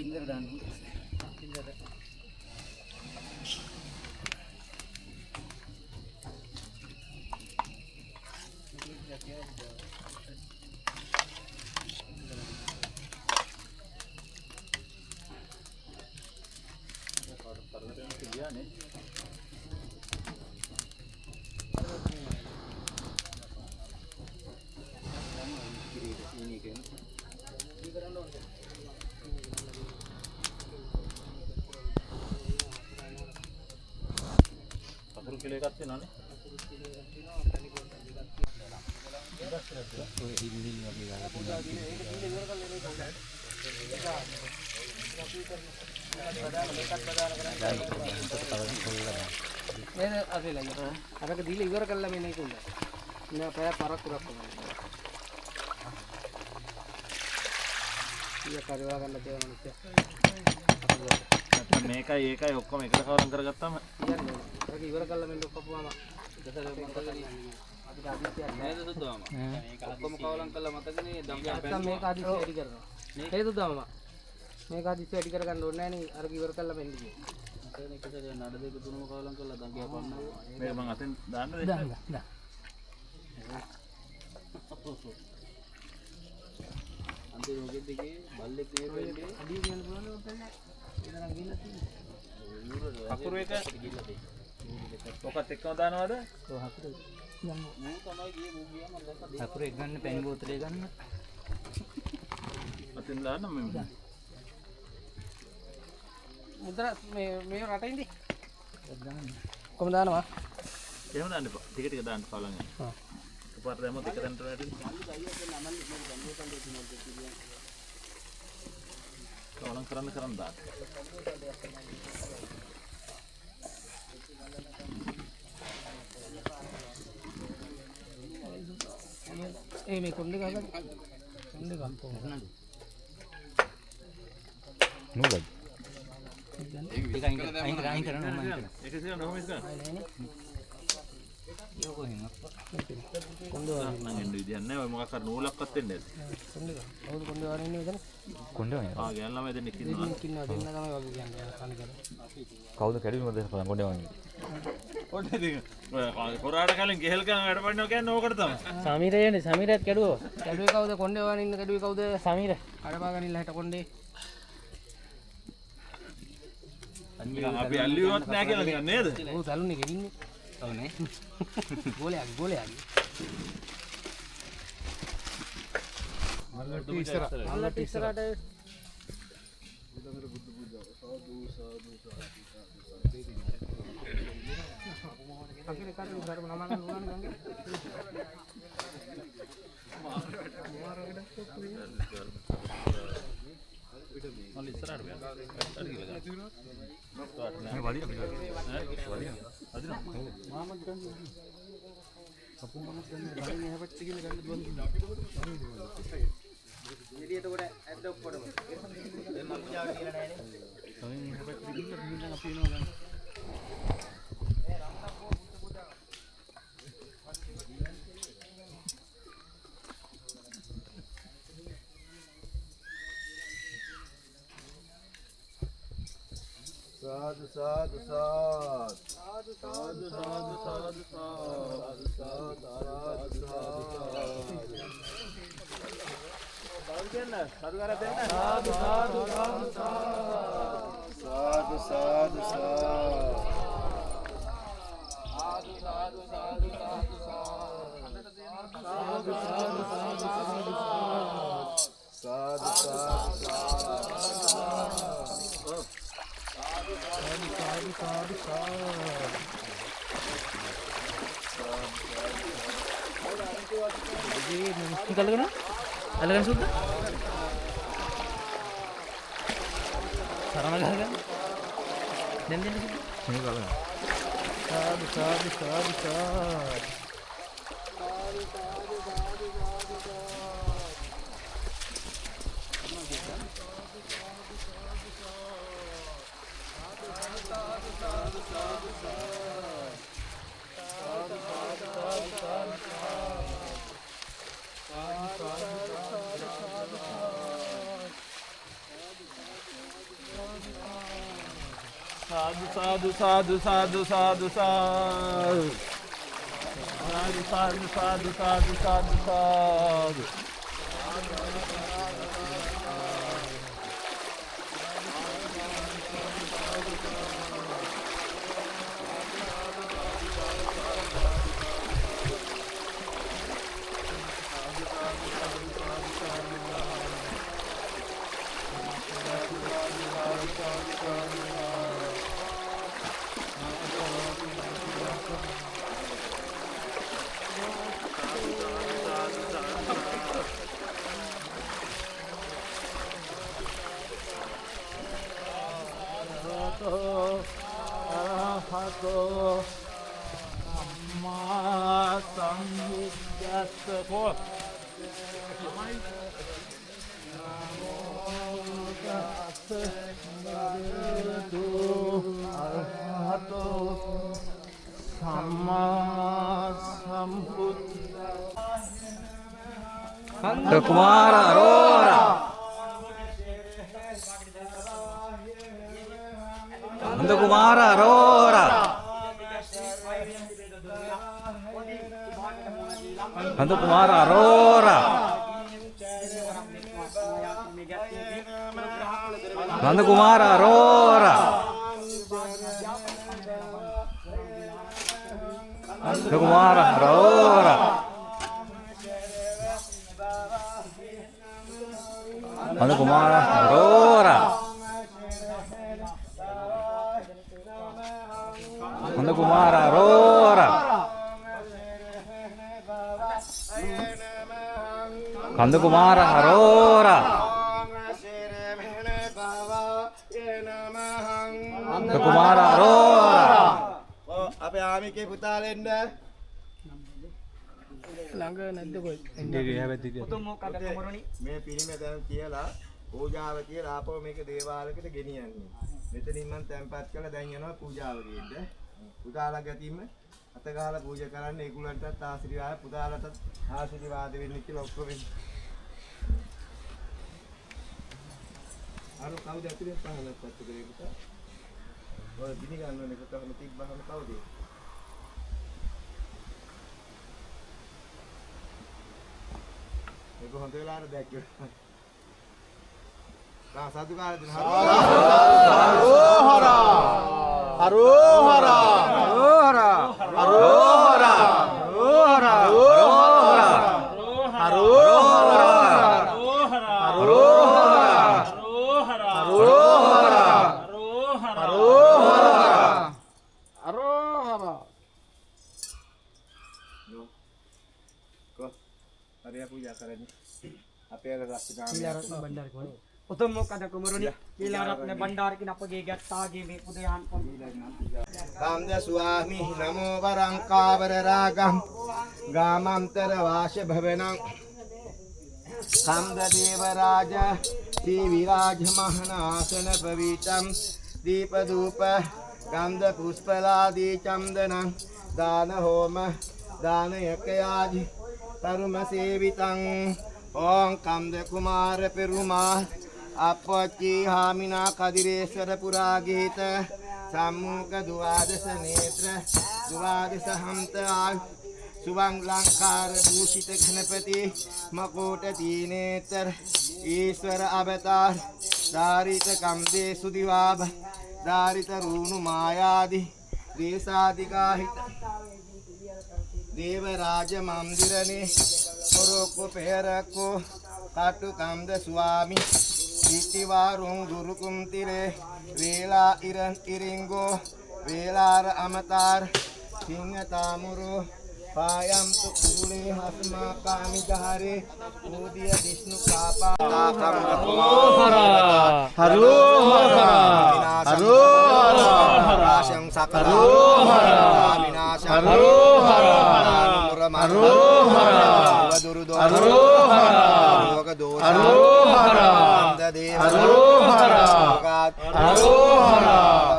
Kinder dan kinder. Kilo එකක් තියෙනවානේ. ඔය හිල්ලිල් වගේ ගාලා නේද අපේලා අරක දීලා ඉවර කළා මේ නෙකුණා. මම පැය පරක් පුරක් කරනවා. ඊය කරවා ගන්න තියෙන මිනිස්සු. මේකයි ඒකයි ඔක්කොම එකට කවරම් කරගත්තාම කියන්නේ අරක ඉවර කළා මෙන්න ඔක්කොම දෙතර අපිට අදිසියක් නේද සුද්දාම. මේක ඔක්කොම කවලම් කළා මතකනේ දම්පියක් පැන්න. මේක අදිසිය වැඩි කරනවා. හේ සුද්දාම මේක අදිසිය වැඩි කරගන්න ඕනේ නැහැ නේ අරක ඉවර කළා මෙන්න කිව්වේ. මතකනේ එකට නඩ දෙක තුනම කවලම් කළා දම්පියක් පන්නවා. මේක මං අතෙන් දාන්නද? දාන්න. අන්තිම රෝගෙත් දෙකේ බල්ලෙක් නේ වෙන්නේ. අඩිය කියන්න පුළුවන් නේද නැහැ. ඒතරම් ගිල්ල තියෙනවා. අකුරු එක ඔකත් එක්කම දානවද? ඔව් හකුරු. මම තමයි ගියේ මු ගියා මම දැක්කා. හකුරු එක ගන්න පැණි බෝතලේ ගන්න. අතෙන් දාන්න මම. මුද්‍ර මේ රටින්දි. කොහොමද දානවා? එහෙම දාන්න එපා. ටික ටික දාන්න කවලම් යන. ඔව්. එකපාරට දැම්මොත් එක තැනට වැටෙන්නේ. කවලම් කරන්න දාන්න. මේ කොණ්ඩේ ගහගන්න. කොණ්ඩේ ගන්න කොහොමද? නෝගල්. ඒක අයින් කරන්න ඕන. ඒක ඉතින් නොම ඉස්සන. යෝකෝ හින්න. කොණ්ඩේ වань එන්න විදියක් නැහැ. ඔය මොකක් හරි නූලක්වත් වෙන්නේ නැද්ද? කොණ්ඩේ ගන්න. කවුද කොණ්ඩේ වань ඉන්නේ මෙතන? කොණ්ඩේ වань. ආ ගෑන් ළමයි දෙන්නෙක් ඉන්නවා. දෙන්න තමයි වගේ කියන්නේ. කන කරලා. කවුද කැඩුවේ මද කොණ්ඩේ වань. කොණ්ඩේ දෙක. ඔය කොරාට කලින් ගෙහෙල් ගන්න වැඩ පන්නව කියන්නේ ඕකට තමයි. සමීරයනේ සමීරයත් කැඩුවා. කැඩුවේ කවුද? කොණ්ඩේ වань ඉන්න කැඩුවේ කවුද? සමීර. කඩපා ගනින්න හිට කොණ්ඩේ. අපි අල්ලියවත් නැහැ කියලා නිකන් නේද? ඔව් සලුනේ ගෙනින්නේ. ඔව් නේ. ගෝලයා. මල්ලට ඉස්සරහට අකිරේ කාටද ධර්ම නමන නුවන් ගංගේ මල්ල ඉස්සරහට බෑ. මේ වලිය අපිට. වලිය. අදිනවා. මාමත් ගන්නේ. සපුමනස් ගන්නේ ගන්නේ හැපත් කියලා ගන්න දුවන්. එළියට කොට ඇද්ද ඔක්කොටම. මම පුජාවට කියලා නෑනේ. තවෙන් හැපත් කියලා මිනිස්සු අපි එනවා ගන්න. साधु साधु साधु साधु साधु साधु साधु साधु अलग सुद्धा सरम गहगन den den මේ බලන්න. साधु साधु साधु साधु साधु साधु साधु साधु साधु साधु साधु साधु साधु साधु कुमार अरोरा नंदकुमार अरोरा नंदकुमार अरोरा नंदकुमार अरोरा नंदकुमार अरोरा नंदकुमार अरोरा नंदकुमार अरोरा नंदकुमार अरोरा नंदकुमार अरोरा අපේ ආමිකේ පුතාලෙන්ද ළඟ නැද්ද කොයි උතුම් මොකද කුමරුනි මේ පිළිමය දැන් කියලා පූජාව කියලා ආපහු මේක දේවාලයකට ගෙනියන්නේ මෙතනින් මම තැන්පත් කළා දැන් යනවා පූජාව දෙන්න පුතාලා ගැතිම අත ගහලා පූජා කරන්න ඒගොල්ලන්ටත් ආශිර්වාද පුතාලටත් ආශිර්වාද වෙන්න කියලා ඔක්කොම අර කවුද ඇතුලේ පහලක් පත්තු කරේ පුතා ඔය ගිනි ගන්න ඕනේ කොහොමද තිබ්බහම කවුද ඒක හොඳ වෙලාවට දැක්කේ සාදුකාර දින හරෝහර හරෝහර හරෝහර හරෝහර උතුම් මොකද කුමරුනි කීලාරත්න බණ්ඩාරකින් අපගේ ගැත්තාගේ මේ පුදයන් කාම්ද ස්වාමි නමෝ වරං කාවර රාගම් ගාමන්තර වාශ භවනං කාම්ද දේව රාජ සී විරාජ මහනාසන පවිතං දීප දූප ගන්ධ පුෂ්පලාදී චන්දනං දාන හෝම දාන යකයාදි තරුම සේවිතං ඕං කම්ද කුමාර පෙරුමා අපොච්චි හාමිනා කදිරේශ්වර පුරාගීත සම්මුඛ දුවාදස නේත්‍ර දුවාදස හම්ත සුවං ලංකාර භූෂිත ඝනපති මකෝට තීනේතර ඊශ්වර අවතාර ධාරිත කම්දේ සුදිවාබ ධාරිත රුණු මායාදි දේශාදිකාහිත දේව රාජ මන්දිරනේ පොරොක්කු පෙරක්කු කටු කම්ද ස්වාමි ඉතිවාරුං ගුරුකුම් තිරේ වේලා ඉරන් ඉරිංගෝ වේලාර අමතාර සිංහ තාමුරු පායම්තු කුරුලේ හස්මා කාමිගහරේ මෝදිය විෂ්ණු කාපා හරෝහර හරෝහර හරෝහර ආශං සකරෝහර විනාශ හරෝහර හරෝහර වදුරු හරෝහර ලෝක දෝෂ හරෝහර දේව හරෝහර හරෝහර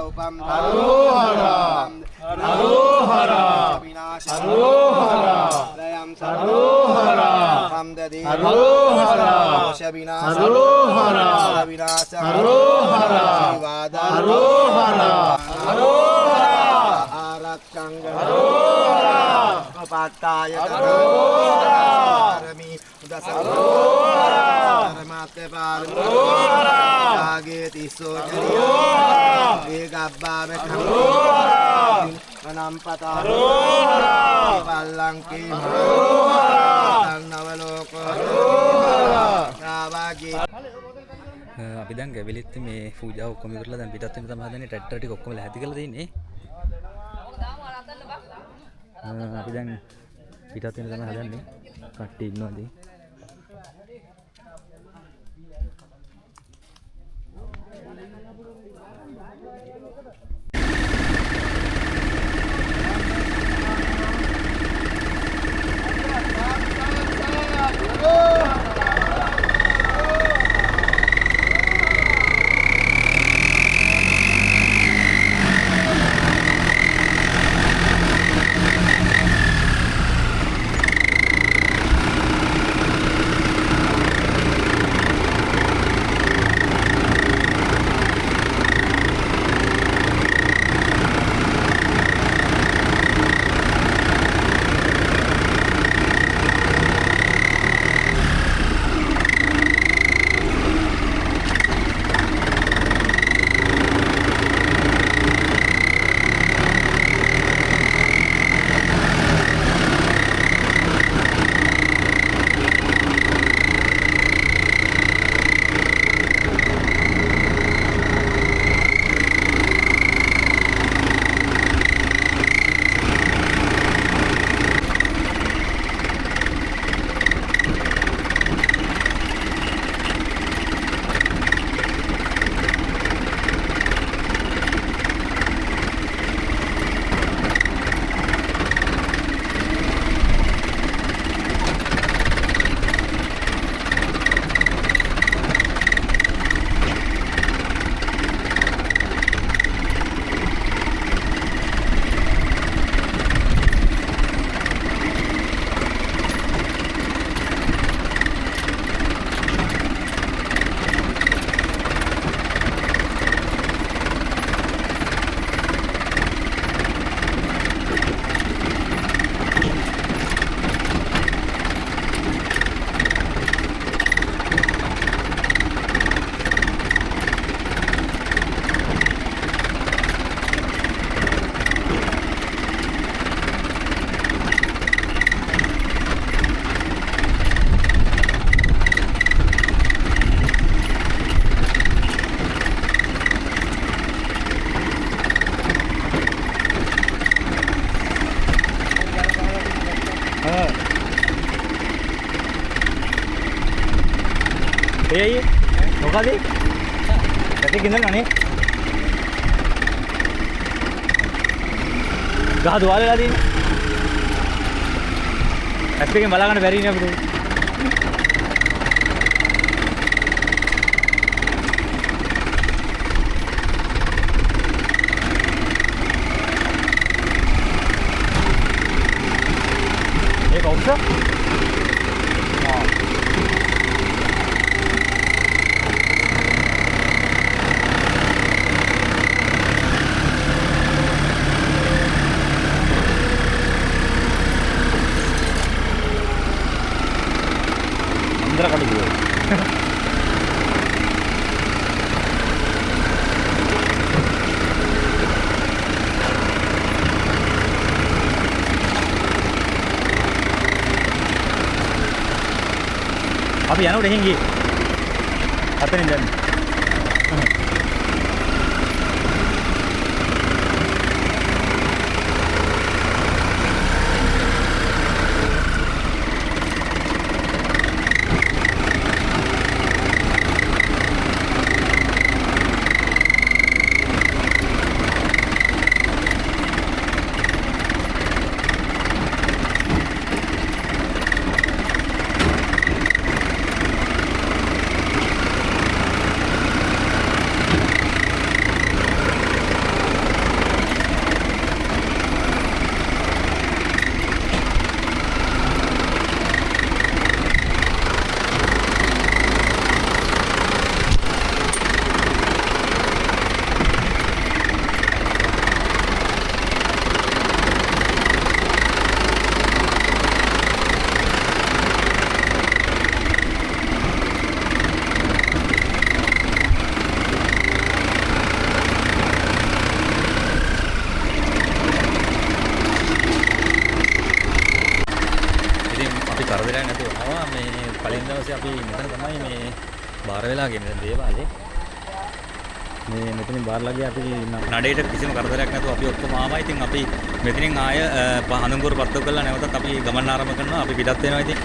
උපම් හරෝහර හරෝහර විනාශ හරෝහර දයම් හරෝහර කම්ද දේව හරෝහර දෝෂ විනාශ හරෝහර විනාශ හරෝහර විවාද හරෝහර ආරක්ෂං ගරෝ පාට්ඨාය කරෝ ආරමි උදසරෝ ආරමාත්‍ය පාරමෝ ආගේ තිස්සෝ චරියෝ ඒගබ්බා මෙතනෝ අනම්පතාරෝ පල්ලංකේ නවලෝකෝ නාවාගේ අපි දැන් ගැවිලිත් මේ පූජාව ඔක්කොම ඉවරලා දැන් පිටත් වෙන තමයි හදන්නේ ට්‍රැක්ටර් ටික ඔක්කොම ලැහැති කරලා තියෙන්නේ. අපි දැන් පිටත් වෙන තමයි හදන්නේ. කට්ටිය ඉන්නවා ඉතින්. Iya, මොකද? ඇටි ගින්දරනේ. ගහ දුවාලලා තියෙන්නේ. ඇස් එකෙන් බලා ගන්න බැරි නේ අපිට. ඒක 없어? අපි යනකොට එහෙන් ගියේ. අතනින් දැන්. කරදරයක් නැතුව ආවා. මේ කලින් දවසේ අපි මෙතන තමයි මේ බාර වෙලා ගියේ මෙතන දේවාලේ. මේ මෙතනින් බාරලා ගියා අපි නඩේට කිසිම කරදරයක් නැතුව අපි ඔක්කොම ආවා. ඉතින් අපි මෙතනින් ආය හඳුන්ගුරු පත්තු කරලා නැවතත් අපි ගමන් ආරම්භ කරනවා. අපි පිටත් වෙනවා ඉතින්.